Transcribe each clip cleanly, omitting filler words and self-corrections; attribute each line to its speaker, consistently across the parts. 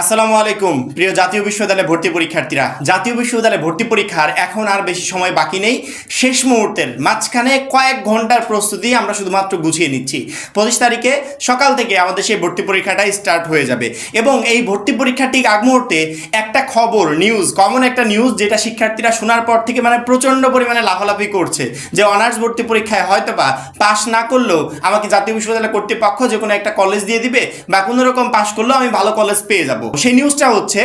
Speaker 1: আসসালামু আলাইকুম প্রিয় জাতীয় বিশ্ববিদ্যালয়ে ভর্তি পরীক্ষার্থীরা। জাতীয় বিশ্ববিদ্যালয়ে ভর্তি পরীক্ষার এখন আর বেশি সময় বাকি নেই। শেষ মুহূর্তের মাঝখানে কয়েক ঘন্টার প্রস্তুতি আমরা শুধুমাত্র গুছিয়ে নিচ্ছি। 25 তারিখে সকাল থেকে আমাদের সেই ভর্তি পরীক্ষাটাই স্টার্ট হয়ে যাবে এবং এই ভর্তি পরীক্ষার ঠিক আগ মুহূর্তে একটা খবর কমন একটা নিউজ যেটা শিক্ষার্থীরা শোনার পর থেকে প্রচণ্ড পরিমাণে লাফালাফি করছে যে অনার্স ভর্তি পরীক্ষায় হয়তো বা পাশ না করলেও আমাকে জাতীয় বিশ্ববিদ্যালয় কর্তৃপক্ষ যে কোনো একটা কলেজ দিয়ে দিবে বা কোনো রকম পাশ করলেও আমি ভালো কলেজ পেয়ে যাব। সেই নিউজটা হচ্ছে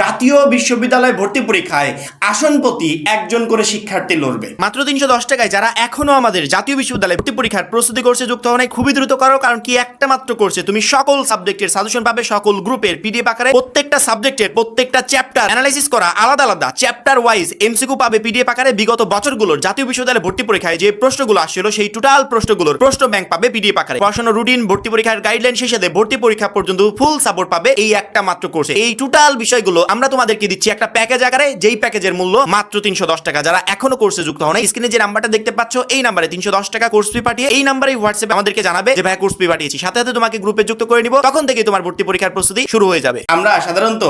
Speaker 1: জাতীয় বিশ্ববিদ্যালয় ভর্তি পরীক্ষায় আসন প্রতি একজন করে শিক্ষার্থী লড়বে। মাত্র 310 টাকায় যারা এখনো আমাদের জাতীয় বিশ্ববিদ্যালয় ভর্তি পরীক্ষার প্রস্তুতি কোর্সে যুক্ত হওয়া খুবই দ্রুত করো, কারণ কি একটা মাত্র কোর্সে তুমি সকল সাবজেক্টের সাজেশন পাবে, সকল গ্রুপের পিডিএফ আকারে, প্রত্যেকটা সাবজেক্টের প্রত্যেকটা চ্যাপ্টার অ্যানালাইসিস করা আলাদা আলাদা চ্যাপ্টার ওয়াইজ এমসিকিউ পাবে পিডিএফ আকারে। বিগত বছরগুলোর জাতীয় বিশ্ববিদ্যালয় ভর্তি পরীক্ষায় যে প্রশ্নগুলো আসছিল সেই টোটাল প্রশ্নগুলোর প্রশ্ন ব্যাংক পাবে পিডিএফ আকারে। পড়াশোনা রুটিন, ভর্তি পরীক্ষার গাইডলাইন শেষে ভর্তি পরীক্ষা পর্যন্ত ফুল সাপোর্ট পাবে এই একটা মাত্র কোর্সে। এই টোটাল বিষয়গুলো আমরা তোমাদেরকে দিচ্ছি একটা প্যাকেজ আকারে, যেই প্যাকেজের মূল্য মাত্র 310 টাকা। যারা এখনো কোর্সে যুক্ত হন, স্ক্রিনে যে নাম্বারটা দেখতে পাচ্ছ এই নাম্বারে 310 টাকা কোর্স ফি পাঠিয়ে এই নাম্বারে হোয়াটসঅ্যাপে আমাদেরকে জানাবে যে ভাই কোর্স ফি পাঠিয়েছি, সাথে সাথে তোমাকে গ্রুপে যুক্ত করে নিব। তখন থেকে তোমার ভর্তি পরীক্ষার প্রস্তুতি শুরু হয়ে যাবে। আমরা সাধারণত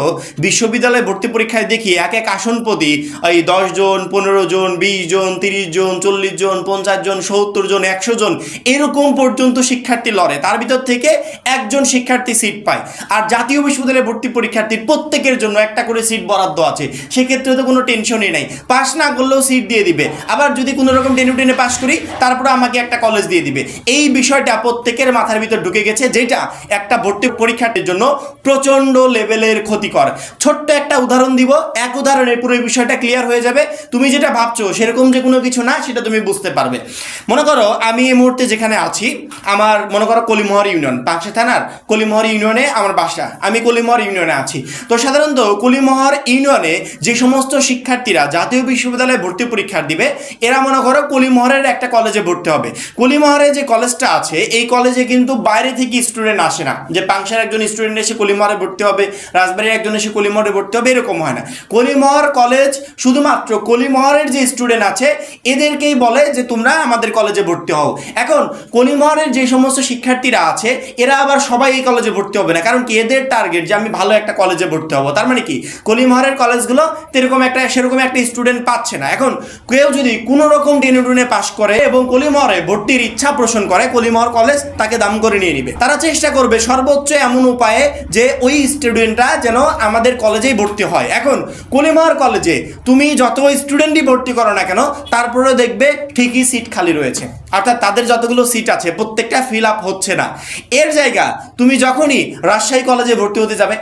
Speaker 1: বিশ্ববিদ্যালয় ভর্তি পরীক্ষায় দেখি এক এক আসন প্রতি এই 10 জন, 15 জন, 20 জন, 30 জন, 40 জন, 50 জন, 70 জন, 100 জন এরকম পর্যন্ত শিক্ষার্থী লড়ে। তার ভিতর থেকে একজন শিক্ষার্থী সিট পায়। আর জাতীয় বিশ্ববিদ্যালয় ভর্তি পরীক্ষার্থীর প্রত্যেকের জন্য একটা করে সিট বরাদ্দ আছে। সেক্ষেত্রে তো কোনো টেনশনই নাই, পাস না করলেও সিট দিয়ে দিবে। আবার যদি কোনো রকম টেনে পাস করি তারপরে আমাকে একটা কলেজ দিয়ে দিবে। এই বিষয়টা প্রত্যেকের মাথার ভিতর ঢুকে গেছে, যেটা একটা ভর্তি পরীক্ষার্থীর জন্য প্রচণ্ড লেভেলের ক্ষতিকর। ছোট্ট একটা উদাহরণ দিব, এক উদাহরণে পুরো বিষয়টা ক্লিয়ার হয়ে যাবে। তুমি যেটা ভাবছো সেরকম যে কোনো কিছু না, সেটা তুমি বুঝতে পারবে। মনে করো আমি এই মুহূর্তে যেখানে আছি, আমার মনে করো কলিমোহর ইউনিয়ন, পাংশা থানার কলিমোহর ইউনিয়নে আমার বাসা। আমি কলিমোহর ইউনিয়নে আছি। তো সাধারণত কলিমোহর ইউনিয়নে যে সমস্ত শিক্ষার্থীরা জাতীয় বিশ্ববিদ্যালয়ে ভর্তি পরীক্ষা দিবে, এরা মনে করো কলিমোহরের একটা কলেজে ভর্তি হবে। কলিমোহরে যে কলেজটা আছে এই কলেজে কিন্তু বাইরে থেকে স্টুডেন্ট আসে না, যে পাংশার একজন স্টুডেন্ট এসে কলিমোহরে ভর্তি হবে, রাজবাড়ির একজন এসে কলিমোহরে ভর্তি হবে, এরকম হয় না। কলিমোহর কলেজ শুধুমাত্র কলিমোহরের যে স্টুডেন্ট আছে এদেরকেই বলে যে তোমরা আমাদের কলেজে ভর্তি হও। এখন কলিমোহরের যে সমস্ত শিক্ষার্থীরা আছে এরা আবার সবাই এই কলেজে ভর্তি হবে না, কারণ কি এদের টার্গেট যে আমি ভালো একটা কলেজে ভর্তি হবো। তার মানে কি কলিমোহরের কলেজগুলো সেরকম একটা স্টুডেন্ট পাচ্ছে না। এখন কেউ যদি কোনো রকম টেনে পাস করে এবং কলিমোহরে ভর্তির ইচ্ছা পোষণ করে, কলিমোহর কলেজ তাকে দাম করে নিয়ে নিবে। তারা চেষ্টা করবে সর্বোচ্চ এমন উপায়ে যে ওই স্টুডেন্টরা যেন আমাদের কলেজেই ভর্তি হয়। এখন কলিমোহর কলেজে তুমি যত স্টুডেন্টই ভর্তি করো না কেন, তারপরে দেখবে ঠিকই সিট খালি রয়েছে, অর্থাৎ তাদের যতগুলো সিট আছে প্রত্যেকটা ফিল আপ হচ্ছে না। এর জায়গা তুমি যখনই রাজশাহী কলেজে ভর্তি হতে যাবে,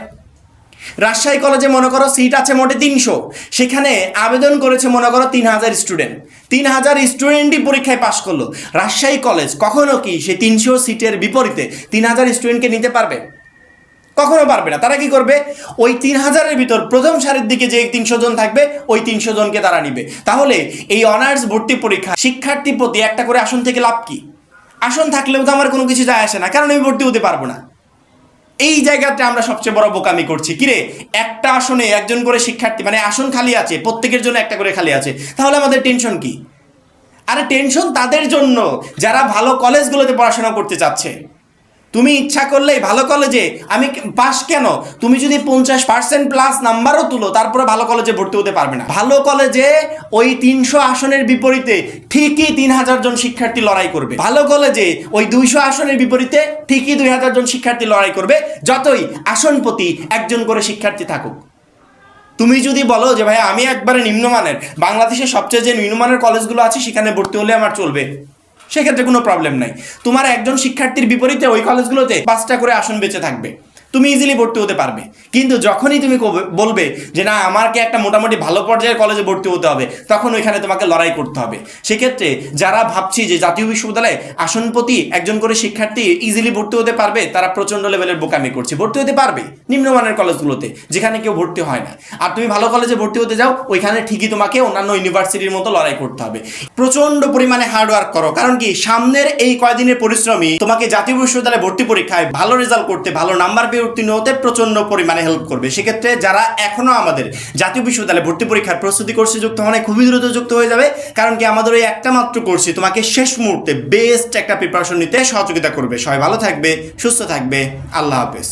Speaker 1: রাজশাহী কলেজে মনে করো সিট আছে মোটে 300, সেখানে আবেদন করেছে মনে করো 3000 স্টুডেন্ট। 3000 স্টুডেন্টই পরীক্ষায় পাশ করলো। রাজশাহী কলেজ কখনো কি সেই 300 সিটের বিপরীতে 3000 স্টুডেন্টকে নিতে পারবে? কখনো পারবে না। তারা কি করবে, ওই 3000-এর ভিতর প্রথম সারির দিকে যে 300 জন থাকবে ওই 300 জনকে তারা নিবে। তাহলে এই অনার্স ভর্তি পরীক্ষা শিক্ষার্থী প্রতি একটা করে আসন থেকে লাভ কি? আসন থাকলেও তো আমার কোনো কিছু যায় আসে না, কারণ আমি ভর্তি হতে পারবো না। এই জায়গাটা আমরা সবচেয়ে বড় বোকামি করছি। কিরে, একটা আসনে একজন করে শিক্ষার্থী, আসন খালি আছে, প্রত্যেকের জন্য একটা করে খালি আছে, তাহলে আমাদের টেনশন কি? আরে টেনশন তাদের জন্য যারা ভালো কলেজগুলোতে পড়াশোনা করতে চাচ্ছে। তুমি ইচ্ছা করলেই ভালো কলেজে আমি পাস কেন, তুমি যদি 50% প্লাস নাম্বারও তুলো তারপরে ভালো কলেজে ভর্তি হতে পারবে না। ভালো কলেজে ওই 300 আসনের বিপরীতে ঠিকই 3000 জন শিক্ষার্থী লড়াই করবে। ভালো কলেজে ওই 200 আসনের বিপরীতে ঠিকই 2000 জন শিক্ষার্থী লড়াই করবে, যতই আসন প্রতি একজন করে শিক্ষার্থী থাকুক। তুমি যদি বলো যে ভাই আমি একবারে নিম্নমানের, বাংলাদেশের সবচেয়ে যে নিম্নমানের কলেজগুলো আছে সেখানে ভর্তি হলে আমার চলবে, সেক্ষেত্রে কোনো প্রবলেম নাই। তোমার একজন শিক্ষার্থীর বিপরীতে ওই কলেজগুলোতে 5টা করে আসন বেঁচে থাকবে, তুমি ইজিলি ভর্তি হতে পারবে। কিন্তু যখনই তুমি বলবে যে না আমাকে একটা মোটামুটি ভালো পর্যায়ের কলেজে ভর্তি হতে হবে, তখন ওইখানে তোমাকে লড়াই করতে হবে। সেক্ষেত্রে যারা ভাবছি যে জাতীয় বিশ্ববিদ্যালয়ে আসন প্রতি একজন করে শিক্ষার্থী ইজিলি ভর্তি হতে পারবে, তারা প্রচণ্ড লেভেলের বোকামি করছে। ভর্তি হতে পারবে নিম্নমানের কলেজগুলোতে যেখানে কেউ ভর্তি হয় না। আর তুমি ভালো কলেজে ভর্তি হতে যাও, ওইখানে ঠিকই তোমাকে অন্যান্য ইউনিভার্সিটির মতো লড়াই করতে হবে। প্রচণ্ড পরিমাণে হার্ডওয়ার্ক করো, কারণ কি সামনের এই কয়দিনের পরিশ্রমই তোমাকে জাতীয় বিশ্ববিদ্যালয়ে ভর্তি পরীক্ষায় ভালো রেজাল্ট করতে, ভালো নাম্বার পেয়ে উত্তীর্ণ হতে প্রচণ্ড পরিমাণে হেল্প করবে। সেক্ষেত্রে যারা এখনো আমাদের জাতীয় বিশ্ববিদ্যালয়ে ভর্তি পরীক্ষার প্রস্তুতি কোর্সে যুক্ত হওয়া খুবই দ্রুত যুক্ত হয়ে যাবে, কারণ কি আমাদের ওই একটা মাত্র কোর্সই তোমাকে শেষ মুহূর্তে বেস্ট একটা প্রিপারেশন নিতে সহযোগিতা করবে। সবাই ভালো থাকবে, সুস্থ থাকবে, আল্লাহ হাফেজ।